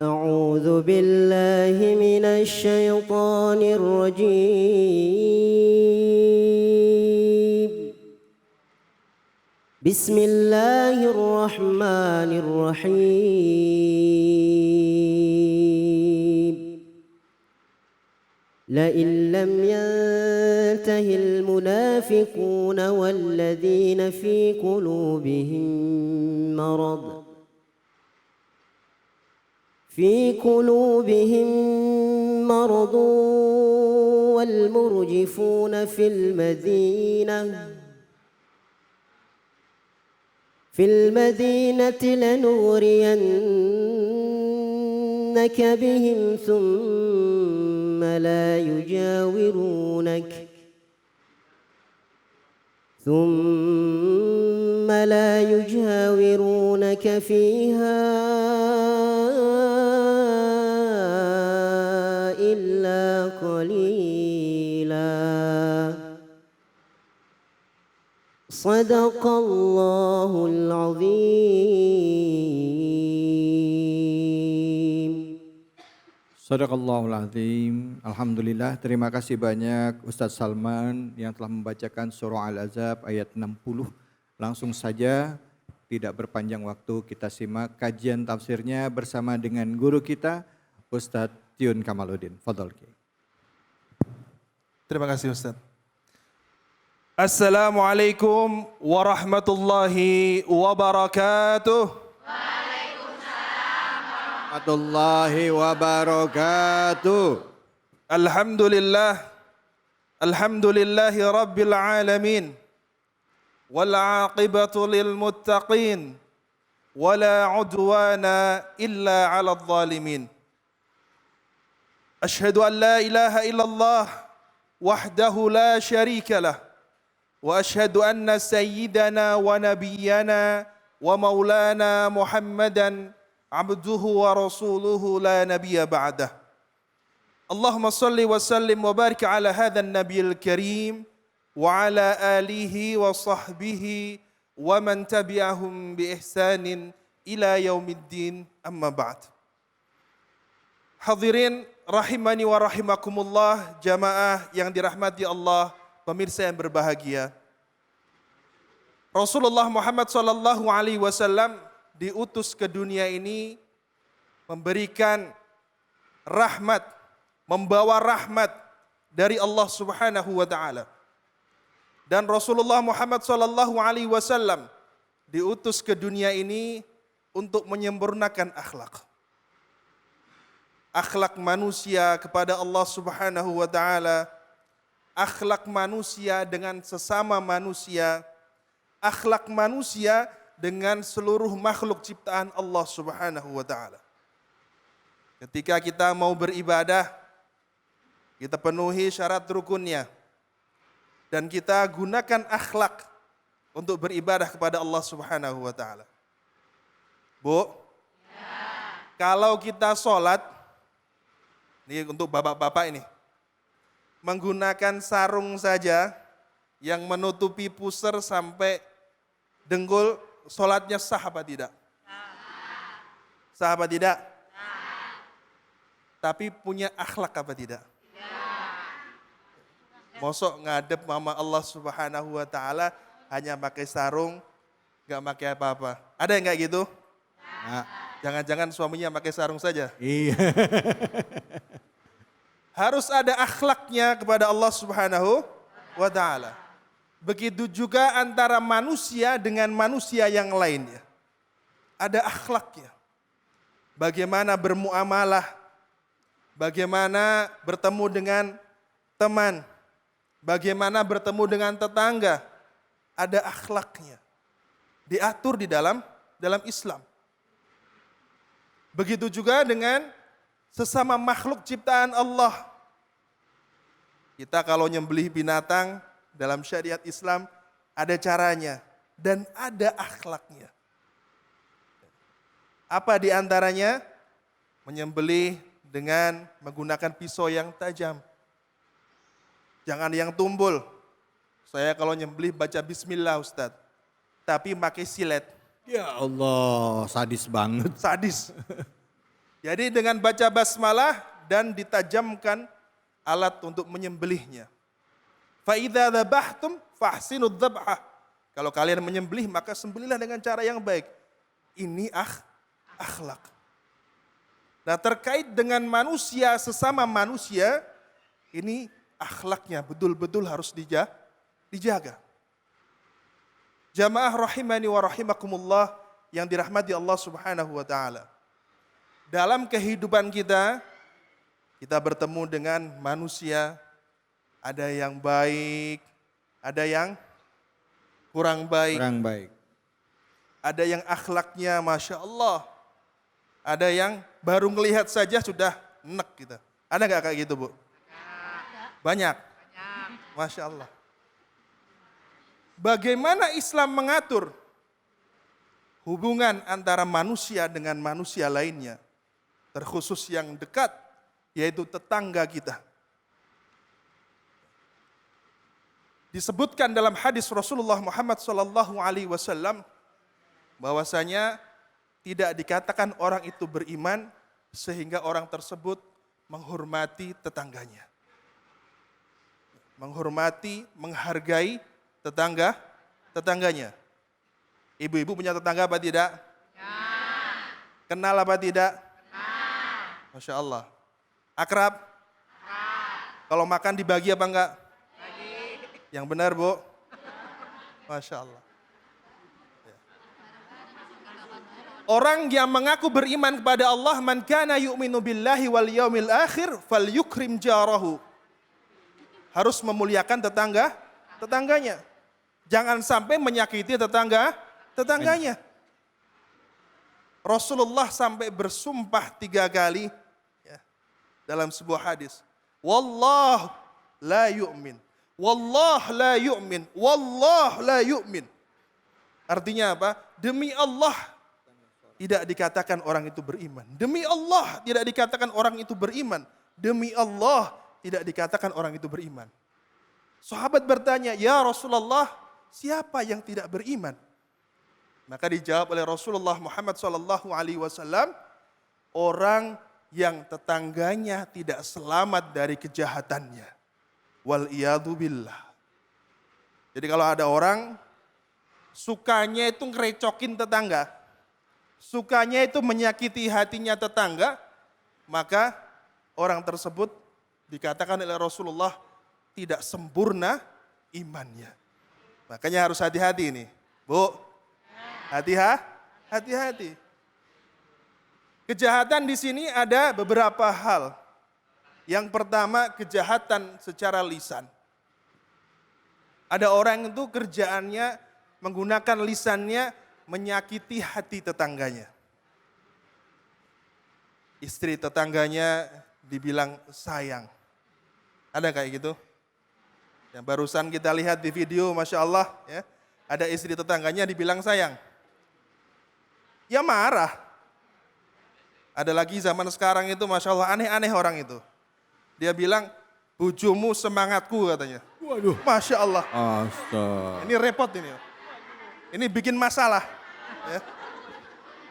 أعوذ بالله من الشيطان الرجيم. بسم الله الرحمن الرحيم. لئن لم ينته المنافقون والذين في قلوبهم مرض والمرجفون في المدينة لنغرينك بهم ثم لا يجاورونك فيها إلا قليلا. صدق الله العظيم. Sadaqallahul Azim. Alhamdulillah, terima kasih banyak Ustadz Salman yang telah membacakan surah Al-Ahzab ayat 60. Langsung saja, tidak berpanjang waktu, kita simak kajian tafsirnya bersama dengan guru kita, Ustadz Tiun Kamaluddin. Fadhol Ki. Terima kasih Ustaz. Assalamualaikum warahmatullahi wabarakatuh. Warahmatullahi wabarakatuh. Alhamdulillahi rabbil alamin. Wal aqibatu lil muttaqin. Wala udwana illa ala zalimin. Ashhadu an la ilaha illallah wahdahu la syarika lah. Wa ashhadu anna sayyidana wa nabiyyana wa maulana Muhammadan abduhu wa rasuluhu la nabiyya ba'dah. Allahumma salli wa sallim wa barik ala hadhan nabiyil karim wa ala alihi wa sahbihi wa man tabi'ahum bi ihsanin ila yaumiddin, amma ba'd. Hadirin rahimani wa rahimakumullah, jamaah yang dirahmati Allah, pemirsa yang berbahagia. Rasulullah Muhammad sallallahu alaihi wasallam diutus ke dunia ini memberikan rahmat, membawa rahmat dari Allah Subhanahu wa taala. Dan Rasulullah Muhammad sallallahu alaihi wasallam diutus ke dunia ini untuk menyempurnakan akhlak. Akhlak manusia kepada Allah Subhanahu wa taala, akhlak manusia dengan sesama manusia, akhlak manusia dengan seluruh makhluk ciptaan Allah Subhanahu wa taala. Ketika kita mau beribadah, kita penuhi syarat rukunnya dan kita gunakan akhlak untuk beribadah kepada Allah Subhanahu wa taala. Bu, kalau kita sholat, ini untuk bapak-bapak ini, menggunakan sarung saja yang menutupi pusar sampai dengkul, sholatnya sah apa tidak? Sah apa tidak? Tapi punya akhlak apa tidak? Mosok ngadep sama Allah Subhanahu wa taala hanya pakai sarung, nggak pakai apa-apa. Ada yang kayak gitu? Nah, jangan-jangan suaminya pakai sarung saja. Iya. Harus ada akhlaknya kepada Allah Subhanahu wa taala. Begitu juga antara manusia dengan manusia yang lainnya. Ada akhlaknya. Bagaimana bermuamalah, bagaimana bertemu dengan teman, bagaimana bertemu dengan tetangga. Ada akhlaknya. Diatur di dalam Islam. Begitu juga dengan sesama makhluk ciptaan Allah. Kita kalau nyembelih binatang, dalam syariat Islam ada caranya dan ada akhlaknya. Apa di antaranya? Menyembelih dengan menggunakan pisau yang tajam. Jangan yang tumbul. Saya kalau nyembelih baca bismillah Ustadz. Tapi pakai silet. Ya Allah, sadis banget. Sadis. Jadi dengan baca basmalah dan ditajamkan alat untuk menyembelihnya. Fa idza dzabhtum fahsinud dzabhah. Kalau kalian menyembelih maka sembelihlah dengan cara yang baik. Ini akhlak. Nah, terkait dengan manusia sesama manusia, ini akhlaknya betul-betul harus dijaga. Jamaah rahimani wa rahimakumullah yang dirahmati Allah Subhanahu wa taala. Dalam kehidupan kita bertemu dengan manusia, ada yang baik, ada yang kurang baik. Ada yang akhlaknya Masya Allah. Ada yang baru melihat saja sudah enek gitu. Ada nggak kayak gitu, Bu? Banyak. Masya Allah. Bagaimana Islam mengatur hubungan antara manusia dengan manusia lainnya, terkhusus yang dekat, yaitu tetangga kita. Disebutkan dalam hadis Rasulullah Muhammad SAW bahwasanya tidak dikatakan orang itu beriman sehingga orang tersebut menghormati tetangganya. Menghormati, menghargai tetangganya. Ibu-ibu punya tetangga apa tidak? Ya. Kenal apa tidak? Kenal. Masya Allah. Akrab? Kalau makan dibagi apa enggak? Bagi. Yang benar, Bu? Masya Allah. Ya. Orang yang mengaku beriman kepada Allah, man kana yu'minu billahi wal yaumil akhir falyukrim jarahu. Harus memuliakan tetangganya. Jangan sampai menyakiti tetangganya. Rasulullah sampai bersumpah 3 kali ya, dalam sebuah hadis. Wallah la yu'min. Wallah la yu'min. Wallah la yu'min. Artinya apa? Demi Allah tidak dikatakan orang itu beriman. Demi Allah tidak dikatakan orang itu beriman. Demi Allah tidak dikatakan orang itu beriman. Sahabat bertanya, ya Rasulullah, siapa yang tidak beriman? Maka dijawab oleh Rasulullah Muhammad SAW, orang yang tetangganya tidak selamat dari kejahatannya. Wal iyadu billah. Jadi kalau ada orang sukanya itu ngerecokin tetangga, sukanya itu menyakiti hatinya tetangga, maka orang tersebut dikatakan oleh Rasulullah tidak sempurna imannya. Makanya harus hati-hati ini, Bu. Hati-hati. Kejahatan di sini ada beberapa hal. Yang pertama, kejahatan secara lisan. Ada orang itu kerjaannya menggunakan lisannya menyakiti hati tetangganya. Istri tetangganya dibilang sayang. Ada kayak gitu? Yang barusan kita lihat di video, Masya Allah, ya, ada istri tetangganya dibilang sayang. Ya marah. Ada lagi zaman sekarang itu, Masya Allah, aneh-aneh orang itu. Dia bilang, bojomu semangatku katanya. Waduh. Masya Allah. Astaga. Ini repot ini. Ini bikin masalah. Ya.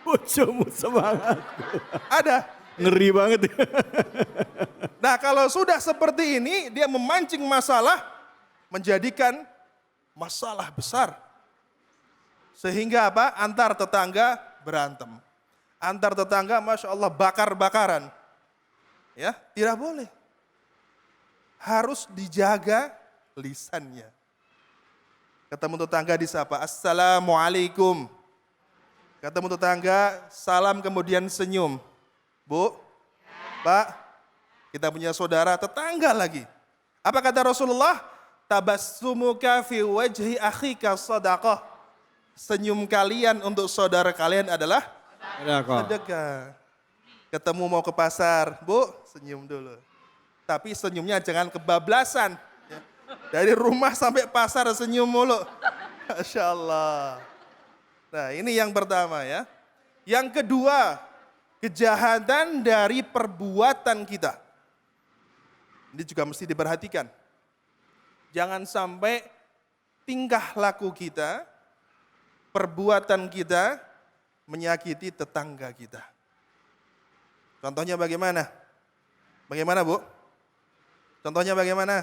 Bojomu semangatku. Ada. Ngeri banget. Nah kalau sudah seperti ini, dia memancing masalah, menjadikan masalah besar. Sehingga apa? Antar tetangga berantem. Antar tetangga, Masya Allah, bakar-bakaran. Ya, tidak boleh. Harus dijaga lisannya. Ketemu tetangga disapa, Assalamualaikum. Ketemu tetangga, salam kemudian senyum. Bu, Pak, kita punya saudara tetangga lagi. Apa kata Rasulullah? Tabassumuka fi wajhi akhika sadaqah. Senyum kalian untuk saudara kalian adalah sedekah. Ketemu mau ke pasar, Bu, senyum dulu. Tapi senyumnya jangan kebablasan. Ya. Dari rumah sampai pasar senyum mulu. Masya Allah. Nah ini yang pertama ya. Yang kedua, kejahatan dari perbuatan kita. Ini juga mesti diperhatikan. Jangan sampai tingkah laku kita, perbuatan kita menyakiti tetangga kita. Contohnya bagaimana? Bagaimana Bu? Contohnya bagaimana?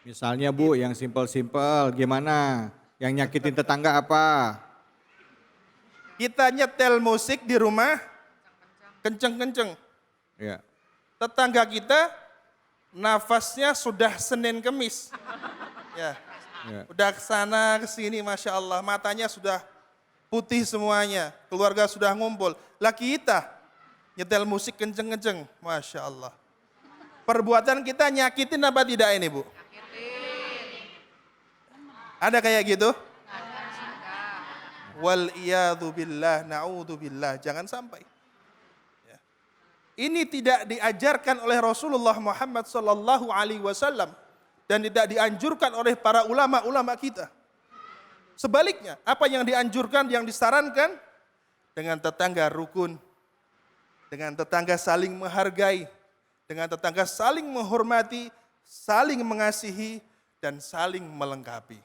Misalnya Bu, yang simpel-simpel gimana? Yang nyakitin tetangga apa? Kita nyetel musik di rumah, kenceng-kenceng. Ya. Tetangga kita nafasnya sudah Senin Kemis. Ya. Ya. Udah kesana kesini, Masya Allah. Matanya sudah putih semuanya. Keluarga sudah ngumpul. Lah kita nyetel musik kenceng-kenceng. Masya Allah. Perbuatan kita nyakitin apa tidak ini Bu? Ada kayak gitu? Wal iyadhu billah, na'udhu billah. Jangan sampai. Ya. Ini tidak diajarkan oleh Rasulullah Muhammad sallallahu alaihi wasallam dan tidak dianjurkan oleh para ulama-ulama kita. Sebaliknya, apa yang dianjurkan, yang disarankan dengan tetangga rukun, dengan tetangga saling menghargai, dengan tetangga saling menghormati, saling mengasihi dan saling melengkapi.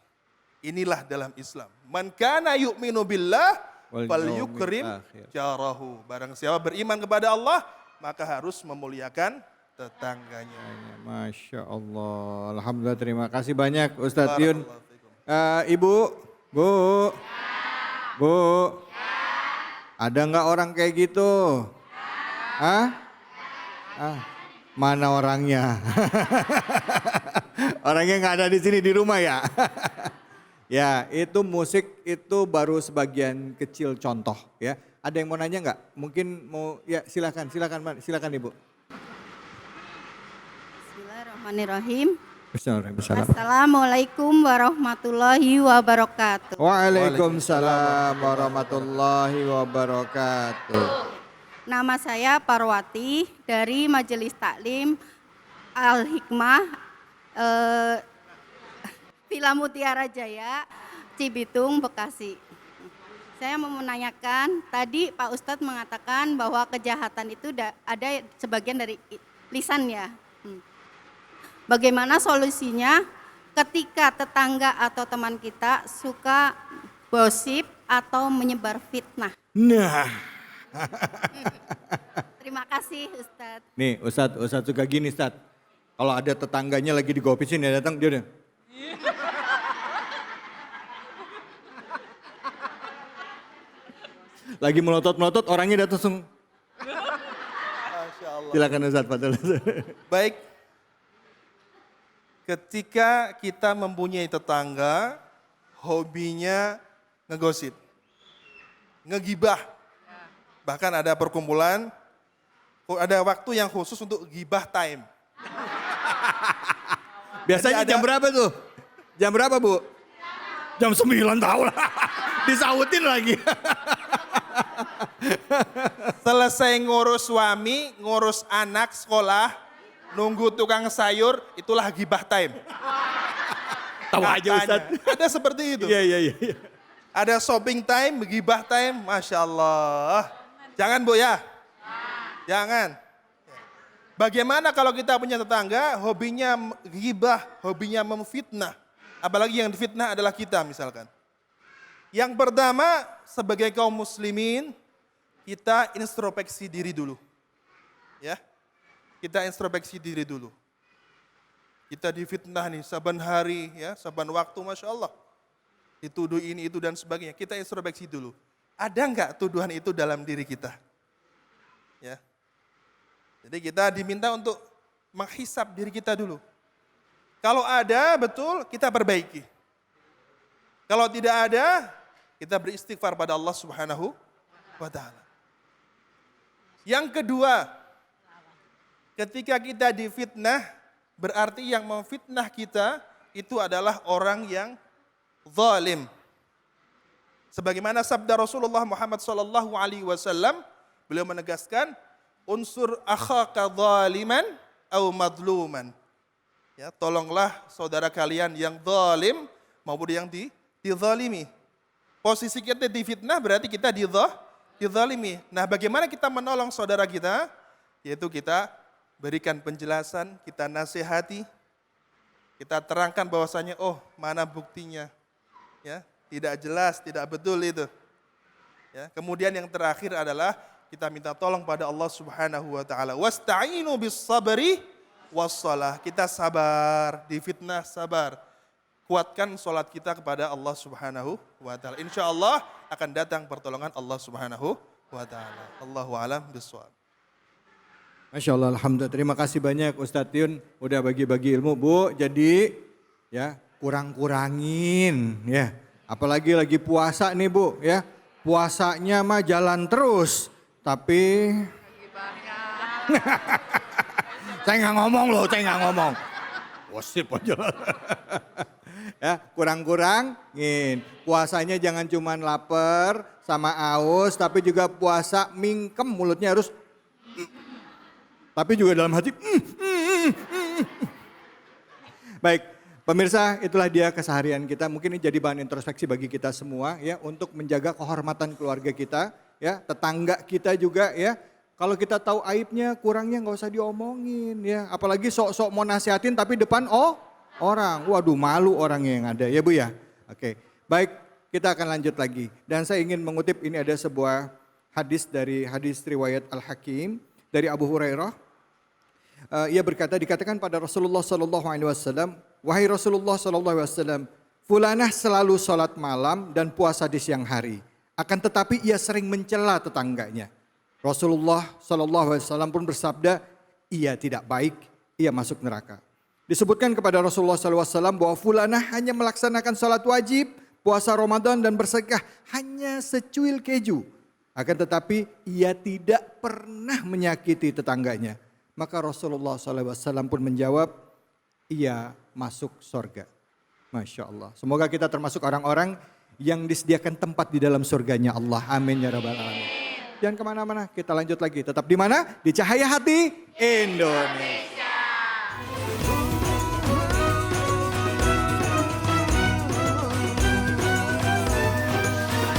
Inilah dalam Islam. Man kana yu'minu billah falyukrim jarahu. Barang siapa beriman kepada Allah, maka harus memuliakan tetangganya. Masya Allah. Alhamdulillah, terima kasih banyak Ustadz Yun. Ibu, Bu, Bu, ada nggak orang kayak gitu? Hah? Mana orangnya? Orangnya nggak ada di sini di rumah ya? Ya, itu musik itu baru sebagian kecil contoh ya. Ada yang mau nanya nggak? Mungkin mau, ya silakan Ibu. Bismillahirrahmanirrahim. Bismillahirrahmanirrahim. Assalamualaikum warahmatullahi wabarakatuh. Waalaikumsalam warahmatullahi wabarakatuh. Nama saya Parwati dari Majelis Taklim Al-Hikmah Villa Mutiara Jaya, Cibitung, Bekasi. Saya mau menanyakan, tadi Pak Ustadz mengatakan bahwa kejahatan itu ada sebagian dari lisan ya. Bagaimana solusinya ketika tetangga atau teman kita suka gosip atau menyebar fitnah? Nah. Terima kasih Ustadz. Nih Ustadz suka gini Ustadz. Kalau ada tetangganya lagi digopisin ya datang dia udah. Lagi melotot-melotot orangnya datang langsung. Masya Allah. Silakan Ustadz Fadil. Baik, ketika kita mempunyai tetangga, hobinya ngegosip, ngegibah. Bahkan ada perkumpulan, ada waktu yang khusus untuk gibah time. Biasanya jam berapa tuh? Jam berapa Bu? Jam 9 tahu lah. Disautin lagi. Selesai ngurus suami, ngurus anak sekolah, nunggu tukang sayur, itulah gibah time. Tahu aja Ustadz. Ada seperti itu. Iya. Ada shopping time, gibah time, Masya Allah. Jangan Bu ya. Jangan. Bagaimana kalau kita punya tetangga, hobinya gibah, hobinya memfitnah. Apalagi yang difitnah adalah kita misalkan. Yang pertama, sebagai kaum muslimin, kita introspeksi diri dulu. Ya. Kita introspeksi diri dulu. Kita difitnah nih, saban hari, ya, saban waktu, Masya Allah. Dituduh ini, itu, dan sebagainya. Kita introspeksi dulu. Ada enggak tuduhan itu dalam diri kita? Ya. Jadi kita diminta untuk menghisap diri kita dulu. Kalau ada, betul, kita perbaiki. Kalau tidak ada, kita beristighfar pada Allah Subhanahu wa Ta'ala. Yang kedua, ketika kita difitnah, berarti yang memfitnah kita itu adalah orang yang zalim. Sebagaimana sabda Rasulullah Muhammad sallallahu alaihi wasallam, beliau menegaskan, unsur akhaka zaliman au madluman. Ya, tolonglah saudara kalian yang zalim maupun yang dizalimi. Posisi kita difitnah berarti kita dizalimi. Nah, bagaimana kita menolong saudara kita? Yaitu kita berikan penjelasan, kita nasihati, kita terangkan bahwasanya oh, mana buktinya. Ya, tidak jelas, tidak betul itu. Ya, kemudian yang terakhir adalah kita minta tolong pada Allah Subhanahu wa taala. Wasta'inu bis sabri wassalah. Kita sabar, di fitnah sabar. Kuatkan salat kita kepada Allah Subhanahu wa taala. Insyaallah akan datang pertolongan Allah Subhanahu wa taala. Allahu a'lam bishawab. Masya Allah, alhamdulillah. Terima kasih banyak Ustadz Yun udah bagi-bagi ilmu, Bu. Jadi ya kurang-kurangin ya. Apalagi lagi puasa nih, Bu, ya. Puasanya mah jalan terus, tapi saya nggak ngomong loh, saya nggak ngomong. Wasip aja. Ya, kurang-kurangin. Puasanya jangan cuman lapar sama aus, tapi juga puasa mingkem, mulutnya harus tapi juga dalam hati. Baik, pemirsa, itulah dia keseharian kita. Mungkin ini jadi bahan introspeksi bagi kita semua ya, untuk menjaga kehormatan keluarga kita, ya, tetangga kita juga ya. Kalau kita tahu aibnya, kurangnya nggak usah diomongin ya. Apalagi sok-sok mau nasihatin tapi depan orang. Waduh, malu orangnya yang ada ya, Bu ya. Oke, baik, kita akan lanjut lagi. Dan saya ingin mengutip, ini ada sebuah hadis dari hadis riwayat Al-Hakim dari Abu Hurairah. Ia berkata, dikatakan pada Rasulullah SAW, wahai Rasulullah SAW, fulanah selalu sholat malam dan puasa di siang hari. Akan tetapi ia sering mencela tetangganya. Rasulullah SAW pun bersabda, ia tidak baik, ia masuk neraka. Disebutkan kepada Rasulullah SAW bahwa fulanah hanya melaksanakan sholat wajib, puasa Ramadan dan bersedekah hanya secuil keju. Akan tetapi ia tidak pernah menyakiti tetangganya. Maka Rasulullah SAW pun menjawab, ia masuk surga. Masya Allah. Semoga kita termasuk orang-orang yang disediakan tempat di dalam surganya Allah. Amin ya rabbal alamin. Jangan kemana-mana, kita lanjut lagi. Tetap di mana? Di Cahaya Hati Indonesia.